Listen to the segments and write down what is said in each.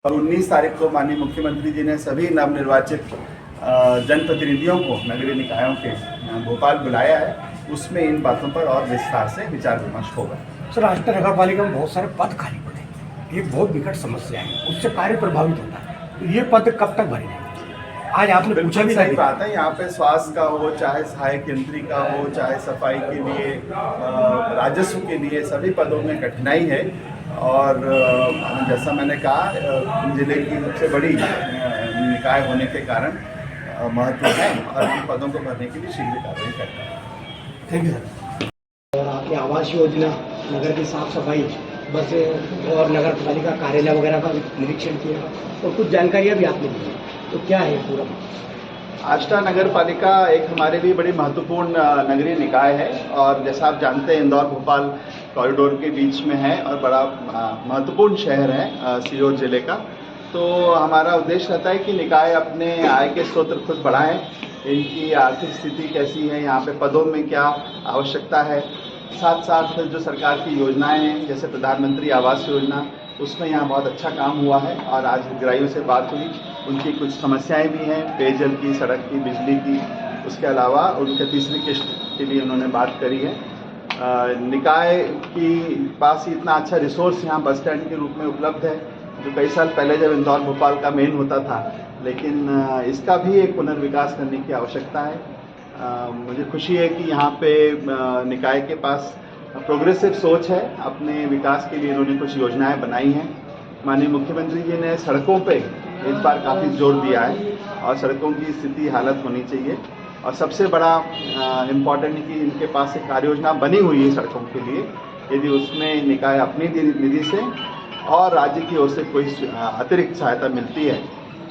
और 19 तारीख को माननीय मुख्यमंत्री जी ने सभी नवनिर्वाचित जनप्रतिनिधियों को नगरीय निकायों के भोपाल बुलाया है। उसमें इन बातों पर और विस्तार से विचार विमर्श होगा। सर, आज तक नगर पालिका में बहुत सारे पद खाली पड़े, ये बहुत विकट समस्या है, उससे कार्य प्रभावित होता है। तो ये पद कब तक भरे जाएंगे? आज आपने पूछा भी सही बात है। यहाँ पे स्वास्थ्य का हो, चाहे सहायक यंत्री का हो, चाहे सफाई के लिए, राजस्व के लिए, सभी पदों में कठिनाई है। और जैसा मैंने कहा, जिले की सबसे बड़ी निकाय होने के कारण महत्व है और इन पदों को भरने के लिए शीघ्र कार्रवाई करता है। Thank you sir. और आपकी आवास योजना, नगर की साफ सफाई, बसें और नगर पालिका कार्यालय वगैरह का निरीक्षण किया और कुछ जानकारियाँ भी आपने दी, तो क्या है पूरा? आष्टा नगर पालिका एक हमारे लिए बड़ी महत्वपूर्ण नगरीय निकाय है और जैसा आप जानते हैं, इंदौर भोपाल कॉरिडोर के बीच में है और बड़ा महत्वपूर्ण शहर है सीहोर जिले का। तो हमारा उद्देश्य रहता है कि निकाय अपने आय के स्रोत खुद बढ़ाएं, इनकी आर्थिक स्थिति कैसी है, यहाँ पे पदों में क्या आवश्यकता है, साथ साथ जो सरकार की योजनाएं हैं जैसे प्रधानमंत्री आवास योजना, उसमें यहाँ बहुत अच्छा काम हुआ है। और आज हितग्राहियों से बात हुई, उनकी कुछ समस्याएं भी हैं, पेयजल की, सड़क की, बिजली की। उसके अलावा उनके तीसरी किस्त के लिए उन्होंने बात करी है। निकाय की पास ही इतना अच्छा रिसोर्स यहाँ बस स्टैंड के रूप में उपलब्ध है, जो कई साल पहले जब इंदौर भोपाल का मेन होता था, लेकिन इसका भी एक पुनर्विकास करने की आवश्यकता है। मुझे खुशी है कि यहाँ पे निकाय के पास प्रोग्रेसिव सोच है, अपने विकास के लिए इन्होंने कुछ योजनाएं बनाई हैं। माननीय मुख्यमंत्री जी ने सड़कों पे इस बार काफ़ी जोर दिया है और सड़कों की स्थिति हालत होनी चाहिए। और सबसे बड़ा इम्पॉर्टेंट है कि इनके पास एक कार्य योजना बनी हुई है सड़कों के लिए। यदि उसमें निकाय अपनी निधि से और राज्य की ओर से कोई अतिरिक्त सहायता मिलती है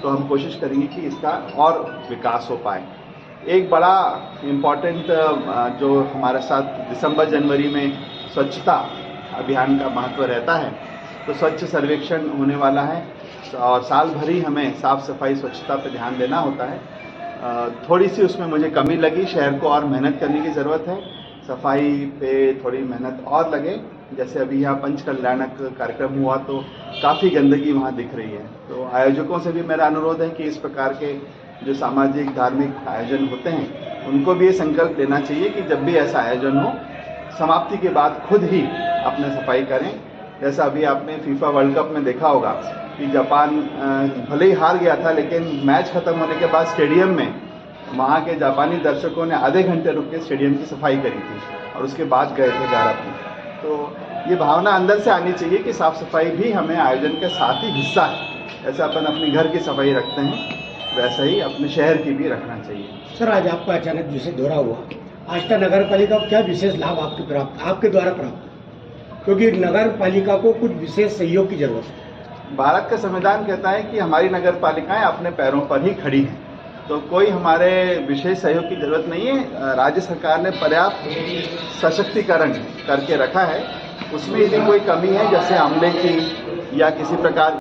तो हम कोशिश करेंगे कि इसका और विकास हो पाए। एक बड़ा इम्पॉर्टेंट जो हमारे साथ दिसंबर जनवरी में स्वच्छता अभियान का महत्व रहता है, तो स्वच्छ सर्वेक्षण होने वाला है और साल भर ही हमें साफ सफाई स्वच्छता पर ध्यान देना होता है। थोड़ी सी उसमें मुझे कमी लगी, शहर को और मेहनत करने की ज़रूरत है, सफाई पे थोड़ी मेहनत और लगे। जैसे अभी यहाँ पंच कल्याणक कार्यक्रम हुआ तो काफ़ी गंदगी वहाँ दिख रही है। तो आयोजकों से भी मेरा अनुरोध है कि इस प्रकार के जो सामाजिक धार्मिक आयोजन होते हैं उनको भी ये संकल्प लेना चाहिए कि जब भी ऐसा आयोजन हो, समाप्ति के बाद खुद ही अपने सफाई करें। जैसा अभी आपने फीफा वर्ल्ड कप में देखा होगा कि जापान भले ही हार गया था, लेकिन मैच खत्म होने के बाद स्टेडियम में वहाँ के जापानी दर्शकों ने आधे घंटे रुक के स्टेडियम की सफाई करी थी और उसके बाद गए थे घर अपने। तो ये भावना अंदर से आनी चाहिए कि साफ सफाई भी हमें आयोजन के साथ ही हिस्सा है। जैसे अपन अपने घर की सफाई रखते हैं, वैसा ही अपने शहर की भी रखना चाहिए। सर, आज आपका अचानक जिसे दौरा हुआ, आष्टा नगर पालिका को क्या विशेष लाभ आपके द्वारा प्राप्त? क्योंकि नगर पालिका को कुछ विशेष सहयोग की जरूरत है। भारत का संविधान कहता है कि हमारी नगर पालिकाएं अपने पैरों पर ही खड़ी हैं, तो कोई हमारे विशेष सहयोग की जरूरत नहीं है। राज्य सरकार ने पर्याप्त सशक्तिकरण करके रखा है। उसमें यदि कोई कमी है, जैसे अमले की या किसी प्रकार